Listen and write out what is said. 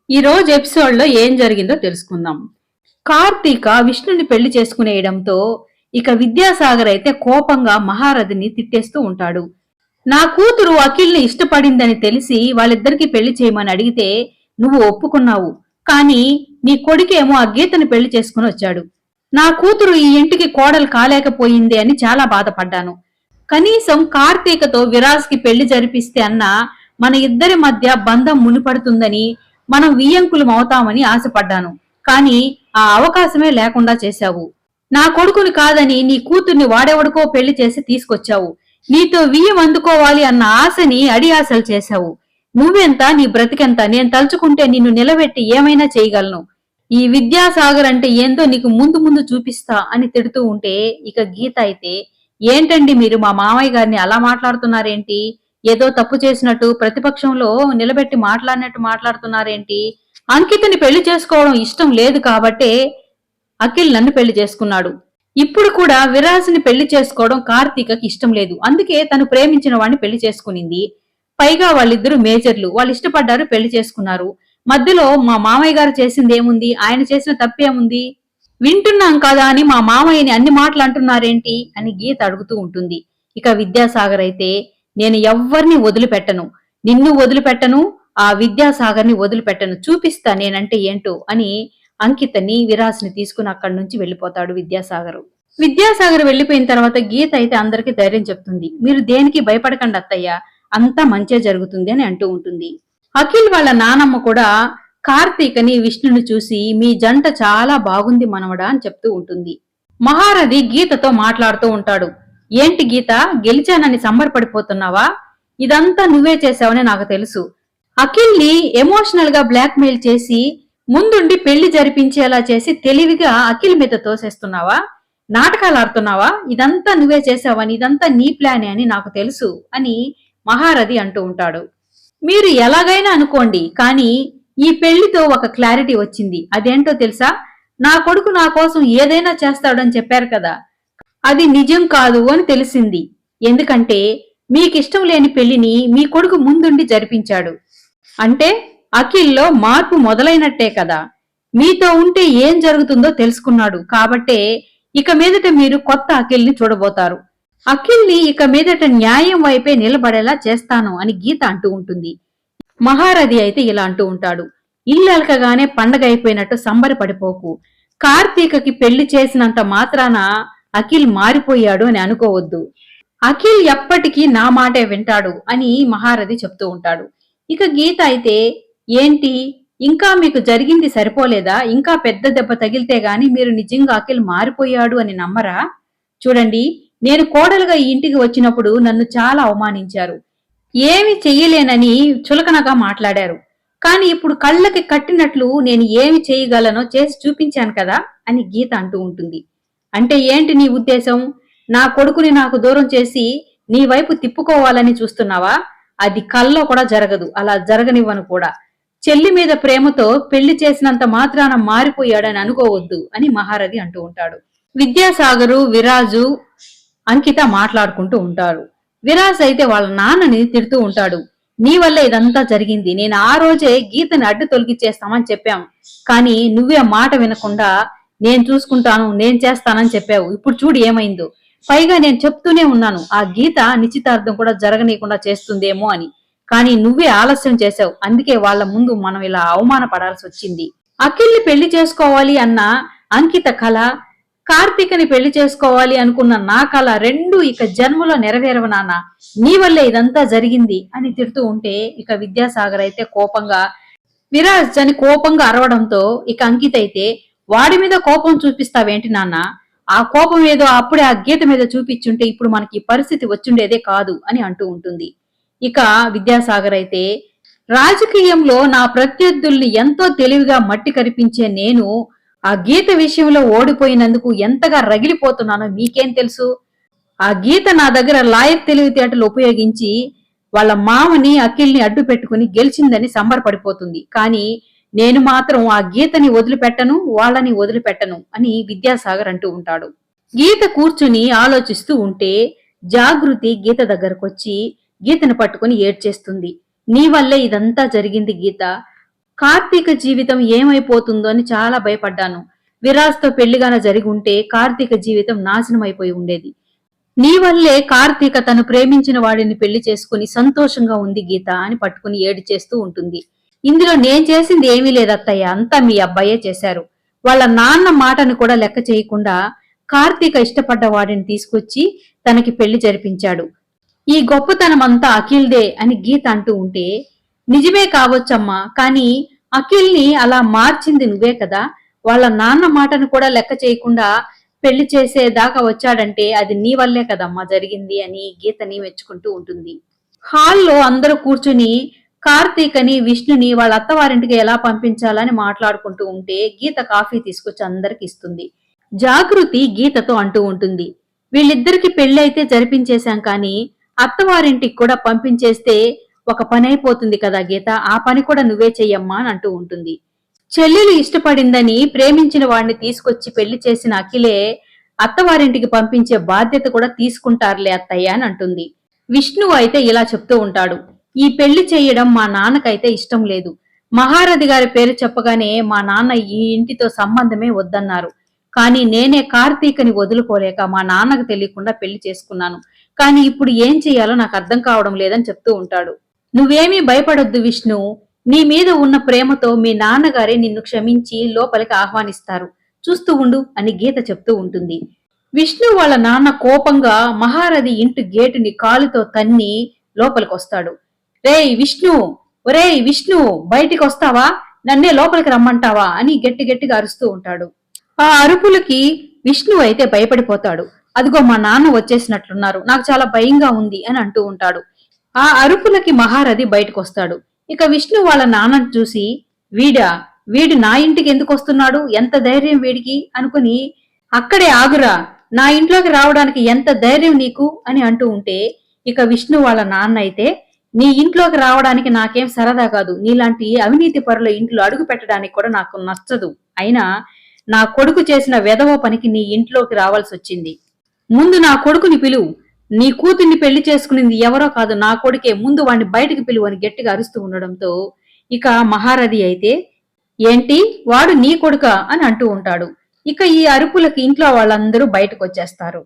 ఈ రోజు ఎపిసోడ్ లో ఏం జరిగిందో తెలుసుకుందాం. కార్తీక విష్ణుని పెళ్లి చేసుకునేయడంతో ఇక విద్యాసాగర్ అయితే కోపంగా మహారథిని తిట్టేస్తూ ఉంటాడు. నా కూతురు అఖిల్ని ఇష్టపడిందని తెలిసి వాళ్ళిద్దరికి పెళ్లి చేయమని అడిగితే నువ్వు ఒప్పుకున్నావు. కానీ నీ కొడుకేమో ఆ గీతని పెళ్లి చేసుకుని వచ్చాడు. నా కూతురు ఈ ఇంటికి కోడలు కాలేకపోయింది అని చాలా బాధపడ్డాను. కనీసం కార్తీకతో విరాజ్కి పెళ్లి జరిపిస్తే అన్నా మన ఇద్దరి మధ్య బంధం మునిపడుతుందని, మనం వియ్యంకులం అవుతామని ఆశపడ్డాను. కానీ ఆ అవకాశమే లేకుండా చేశావు. నా కొడుకుని కాదని నీ కూతుర్ని వాడెవడికో పెళ్లి చేసి తీసుకొచ్చావు. నీతో వియ్యం అందుకోవాలి అన్న ఆశని అడియాసలు చేశావు. నువ్వెంత, నీ బ్రతికెంత, నేను తలుచుకుంటే నిన్ను నిలబెట్టి ఏమైనా చేయగలను. ఈ విద్యాసాగర్ అంటే ఏందో నీకు ముందు ముందు చూపిస్తా అని తిడుతూ ఉంటే ఇక గీత అయితే, ఏంటండి మీరు మా మామయ్య గారిని అలా మాట్లాడుతున్నారేంటి? ఏదో తప్పు చేసినట్టు ప్రతిపక్షంలో నిలబెట్టి మాట్లాడినట్టు మాట్లాడుతున్నారేంటి? అంకితని పెళ్లి చేసుకోవడం ఇష్టం లేదు కాబట్టే అఖిల్ నన్ను పెళ్లి చేసుకున్నాడు. ఇప్పుడు కూడా విరాజ్ని పెళ్లి చేసుకోవడం కార్తీకకి ఇష్టం లేదు. అందుకే తను ప్రేమించిన వాడిని పెళ్లి చేసుకునింది. పైగా వాళ్ళిద్దరూ మేజర్లు, వాళ్ళు ఇష్టపడ్డారు, పెళ్లి చేసుకున్నారు. మధ్యలో మా మామయ్య గారు చేసింది ఏముంది? ఆయన చేసిన తప్పేముంది? వింటున్నాం కదా అని మా మామయ్యని అన్ని మాటలు అంటున్నారేంటి అని గీత అడుగుతూ ఉంటుంది. ఇక విద్యాసాగర్ అయితే, నేను ఎవ్వరిని వదిలిపెట్టను, నిన్ను వదిలిపెట్టను, ఆ విద్యాసాగర్ని వదిలిపెట్టను, చూపిస్తా నేనంటే ఏంటో అని అంకితని విరాజ్ని తీసుకుని అక్కడి నుంచి వెళ్లిపోతాడు విద్యాసాగర్. విద్యాసాగర్ వెళ్లిపోయిన తర్వాత గీత అయితే అందరికీ ధైర్యం చెప్తుంది. మీరు దేనికి భయపడకండి అత్తయ్య, అంతా మంచే జరుగుతుంది అని అంటూ ఉంటుంది. అఖిల్ వాళ్ళ నానమ్మ కూడా కార్తీకని విష్ణుని చూసి మీ జంట చాలా బాగుంది మనవడా అని చెప్తూ ఉంటుంది. మహారథి గీతతో మాట్లాడుతూ ఉంటాడు. ఏంటి గీత, గెలిచానని సంబరపడిపోతున్నావా? ఇదంతా నువ్వే చేశావని నాకు తెలుసు. అఖిల్ ని ఎమోషనల్ గా బ్లాక్ మెయిల్ చేసి ముందుండి పెళ్లి జరిపించేలా చేసి తెలివిగా అఖిల్ మీద తోసేస్తున్నావా? నాటకాలు ఆడుతున్నావా? ఇదంతా నువ్వే చేశావని, ఇదంతా నీ ప్లానే అని నాకు తెలుసు అని మహారథి అంటూ ఉంటాడు. మీరు ఎలాగైనా అనుకోండి, కానీ ఈ పెళ్లితో ఒక క్లారిటీ వచ్చింది. అదేంటో తెలుసా? నా కొడుకు నా కోసం ఏదైనా చేస్తాడని చెప్పారు కదా, అది నిజం కాదు అని తెలిసింది. ఎందుకంటే మీకిష్టం లేని పెళ్లిని మీ కొడుకు ముందుండి జరిపించాడు. అంటే అఖిల్లో మార్పు మొదలైనట్టే కదా. మీతో ఉంటే ఏం జరుగుతుందో తెలుసుకున్నాడు కాబట్టే ఇక మీదట మీరు కొత్త అఖిల్ని చూడబోతారు. అఖిల్ని ఇక మీదట న్యాయం వైపే నిలబడేలా చేస్తాను అని గీత అంటూ ఉంటుంది. మహారథి అయితే ఇలా అంటూ ఉంటాడు. ఇల్లు అలకగానే పండగ అయిపోయినట్టు సంబరపడిపోకు. కార్తీకకి పెళ్లి చేసినంత మాత్రాన అఖిల్ మారిపోయాడు అని అనుకోవద్దు. అఖిల్ ఎప్పటికీ నా మాటే వింటాడు అని మహారథి చెప్తూ ఉంటాడు. ఇక గీత అయితే, ఏంటి ఇంకా మీకు జరిగింది సరిపోలేదా? ఇంకా పెద్ద దెబ్బ తగిలితే గాని మీరు నిజంగా అఖిల్ మారిపోయాడు అని నమ్మరా? చూడండి, నేను కోడలుగా ఈ ఇంటికి వచ్చినప్పుడు నన్ను చాలా అవమానించారు, ఏమి చెయ్యలేనని చులకనగా మాట్లాడారు. కాని ఇప్పుడు కళ్ళకి కట్టినట్లు నేను ఏమి చేయగలనో చేసి చూపించాను కదా అని గీత అంటూ ఉంటుంది. అంటే ఏంటి నీ ఉద్దేశం? నా కొడుకుని నాకు దూరం చేసి నీ వైపు తిప్పుకోవాలని చూస్తున్నావా? అది కల్లో కూడా జరగదు, అలా జరగనివ్వను కూడా. చెల్లి మీద ప్రేమతో పెళ్లి చేసినంత మాత్రాన మారిపోయాడని అనుకోవద్దు అని మహారథి అంటూ ఉంటాడు. విద్యాసాగరు, విరాజు, అంకిత మాట్లాడుకుంటూ ఉంటారు. విరాజ్ అయితే వాళ్ళ నాన్నని తిడుతూ ఉంటాడు. నీ వల్ల ఇదంతా జరిగింది. నేను ఆ రోజే గీతని అడ్డు తొలగిచ్చేస్తామని చెప్పాం, కానీ నువ్వే మాట వినకుండా నేను చూసుకుంటాను, నేను చేస్తానని చెప్పావు. ఇప్పుడు చూడు ఏమైందో. పైగా నేను చెప్తూనే ఉన్నాను, ఆ గీత నిశ్చితార్థం కూడా జరగనీయకుండా చేస్తుందేమో అని. కానీ నువ్వే ఆలస్యం చేశావు. అందుకే వాళ్ళ ముందు మనం ఇలా అవమానపడాల్సి వచ్చింది. అఖిల్ని పెళ్లి చేసుకోవాలి అన్న అంకిత కళ, కార్తీకని పెళ్లి చేసుకోవాలి అనుకున్న నా కళ రెండూ ఇక జన్మలో నెరవేరవు నాన్న. నీ వల్లే ఇదంతా జరిగింది అని తిడుతూ ఉంటే ఇక విద్యాసాగర్ అయితే కోపంగా, విరాజ్ అని కోపంగా అరవడంతో ఇక అంకిత అయితే, వాడి మీద కోపం చూపిస్తావేంటి నాన్న? ఆ కోపం ఏదో అప్పుడే ఆ గీత మీద చూపించుంటే ఇప్పుడు మనకి పరిస్థితి వచ్చుండేదే కాదు అని అంటూ ఉంటుంది. ఇక విద్యాసాగర్ అయితే, రాజకీయంలో నా ప్రత్యర్థుల్ని ఎంతో తెలివిగా మట్టి కరిపించే నేను ఆ గీత విషయంలో ఓడిపోయినందుకు ఎంతగా రగిలిపోతున్నానో మీకేం తెలుసు? ఆ గీత నా దగ్గర లాయర్ తెలివితేటలు ఉపయోగించి వాళ్ళ మామని అఖిల్ని అడ్డు పెట్టుకుని గెలిచిందని సంబరపడిపోతుంది. కానీ నేను మాత్రం ఆ గీతని వదిలిపెట్టను, వాళ్ళని వదిలిపెట్టను అని విద్యాసాగర్ అంటూ ఉంటాడు. గీత కూర్చుని ఆలోచిస్తూ ఉంటే జాగృతి గీత దగ్గరకొచ్చి గీతను పట్టుకుని ఏడ్చేస్తుంది. నీ వల్లే ఇదంతా జరిగింది గీత. కార్తీక జీవితం ఏమైపోతుందో అని చాలా భయపడ్డాను. విరాజ్తో పెళ్లిగాన జరిగి ఉంటే కార్తీక జీవితం నాశనం అయిపోయి ఉండేది. నీ వల్లే కార్తీక తను ప్రేమించిన వాడిని పెళ్లి చేసుకుని సంతోషంగా ఉంది గీత అని పట్టుకుని ఏడి చేస్తూ ఉంటుంది. ఇందులో నేను చేసింది ఏమీ లేదత్తయ్య, అంతా మీ అబ్బాయే చేశారు. వాళ్ళ నాన్న మాటను కూడా లెక్క చేయకుండా కార్తీక ఇష్టపడ్డ వాడిని తీసుకొచ్చి తనకి పెళ్లి జరిపించాడు. ఈ గొప్పతనం అంతా అఖిల్దే అని గీత అంటూ ఉంటే, నిజమే కావచ్చమ్మా, కానీ అఖిల్ని అలా మార్చింది నువ్వే కదా. వాళ్ళ నాన్న మాటను కూడా లెక్క చేయకుండా పెళ్లి చేసేదాకా వచ్చాడంటే అది నీ వల్లే కదమ్మా జరిగింది అని గీతని మెచ్చుకుంటూ ఉంటుంది. హాల్లో అందరూ కూర్చుని కార్తీకని విష్ణుని వాళ్ళ అత్తవారింటికి ఎలా పంపించాలని మాట్లాడుకుంటూ ఉంటే గీత కాఫీ తీసుకొచ్చి అందరికి ఇస్తుంది. జాగృతి గీతతో అంటూ ఉంటుంది, వీళ్ళిద్దరికి పెళ్లైతే జరిపించేశాం కానీ అత్తవారింటికి కూడా పంపించేస్తే ఒక పని అయిపోతుంది కదా గీత, ఆ పని కూడా నువ్వే చెయ్యమ్మా అని అంటూ ఉంటుంది. చెల్లెలు ఇష్టపడిందని ప్రేమించిన వాడిని తీసుకొచ్చి పెళ్లి చేసిన అఖిలే అత్తవారింటికి పంపించే బాధ్యత కూడా తీసుకుంటారులే అత్తయ్య అని అంటుంది. విష్ణు అయితే ఇలా చెప్తూ ఉంటాడు, ఈ పెళ్లి చెయ్యడం మా నాన్నకైతే ఇష్టం లేదు. మహారథి గారి పేరు చెప్పగానే మా నాన్న ఈ ఇంటితో సంబంధమే వద్దన్నారు. కానీ నేనే కార్తీకని వదులుకోలేక మా నాన్నకు తెలియకుండా పెళ్లి చేసుకున్నాను. కానీ ఇప్పుడు ఏం చెయ్యాలో నాకు అర్థం కావడం లేదని చెప్తూ ఉంటాడు. నువ్వేమీ భయపడొద్దు విష్ణు, నీ మీద ఉన్న ప్రేమతో మీ నాన్నగారే నిన్ను క్షమించి లోపలికి ఆహ్వానిస్తారు, చూస్తూ ఉండు అని గీత చెప్తూ ఉంటుంది. విష్ణు వాళ్ళ నాన్న కోపంగా మహారథి ఇంటి గేటుని కాలుతో తన్ని లోపలికొస్తాడు. రేయ్ విష్ణు, ఒరేయ్ విష్ణు, బయటికి వస్తావా, నన్నే లోపలికి రమ్మంటావా అని గట్టి గట్టిగా అరుస్తూ ఉంటాడు. ఆ అరుపులకి విష్ణు అయితే భయపడిపోతాడు. అదిగో మా నాన్న వచ్చేసినట్లున్నారు, నాకు చాలా భయంగా ఉంది అని అంటూ ఉంటాడు. ఆ అరుపులకి మహారథి బయటకొస్తాడు. ఇక విష్ణు వాళ్ళ నాన్నను చూసి, వీడు నా ఇంటికి ఎందుకు వస్తున్నాడు, ఎంత ధైర్యం వీడికి అనుకుని, అక్కడే ఆగురా, నా ఇంట్లోకి రావడానికి ఎంత ధైర్యం నీకు అని అంటూ ఉంటే, ఇక విష్ణు వాళ్ళ నాన్న అయితే, నీ ఇంట్లోకి రావడానికి నాకేం సరదా కాదు, నీలాంటి అవినీతి పరుల ఇంట్లో అడుగు పెట్టడానికి కూడా నాకు నచ్చదు. అయినా నా కొడుకు చేసిన వెధవ పనికి నీ ఇంట్లోకి రావాల్సి వచ్చింది. ముందు నా కొడుకుని పిలువు, నీ కూతుర్ని పెళ్లి చేసుకునింది ఎవరో కాదు నా కొడుకే, ముందు వాడిని బయటికి పిలువు అని గట్టిగా అరుస్తూ ఉండడంతో ఇక మహారథి అయితే, ఏంటి వాడు నీ కొడుకా అని అంటూ ఉంటాడు. ఇక ఈ అరుపులకి ఇంట్లో వాళ్ళందరూ బయటకు వచ్చేస్తారు.